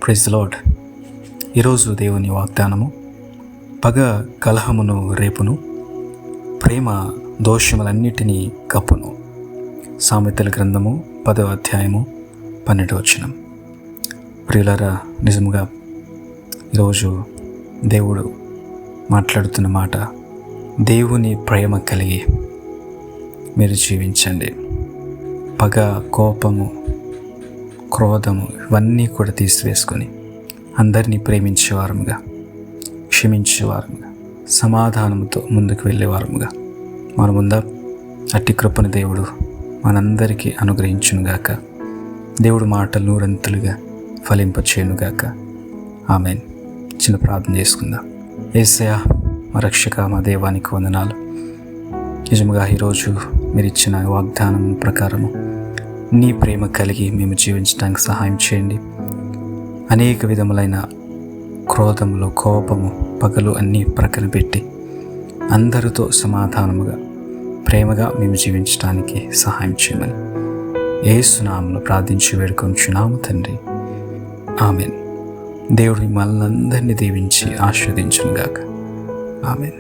Praise the lord. ఈరోజు దేవుని వాగ్దానము, పగ కలహమును రేపును, ప్రేమ దోషములన్నిటినీ కప్పును. సామెతల గ్రంథము 10వ అధ్యాయము 12వ వచనం. ప్రియులారా, నిజముగా ఈరోజు దేవుడు మాట్లాడుతున్న మాట, దేవుని ప్రేమ కలిగి మీరు జీవించండి. పగ, కోపము, క్రోధము ఇవన్నీ కూడా తీసివేసుకొని అందరినీ ప్రేమించేవారముగా, క్షమించేవారముగా, సమాధానంతో ముందుకు వెళ్ళేవారముగా మనముందా. అట్టి కృపను దేవుడు మనందరికీ అనుగ్రహించునుగాక. దేవుడు మాటలు నూరంతులుగా ఫలింపచేయునుగాక. ఆమేన్. చిన్న ప్రార్థన చేసుకుందాం. యేసయ్యా, మా రక్షక, మా దేవానికి వందనాలు. నిజముగా ఈరోజు మీరు ఇచ్చిన వాగ్దానం ప్రకారము నీ ప్రేమ కలిగి మేము జీవించడానికి సహాయం చేయండి. అనేక విధములైన క్రోధములు, కోపము, పగలు అన్నీ ప్రక్కన పెట్టి అందరితో సమాధానముగా, ప్రేమగా మేము జీవించడానికి సహాయం చేయమని యేసు నామములో ప్రార్థించి వేడుకొనుచున్నాము తండ్రి. ఆమేన్. దేవుడు మిమ్మల్ని అందరినీ దీవించి ఆశీర్వదించునుగాక. ఆమేన్.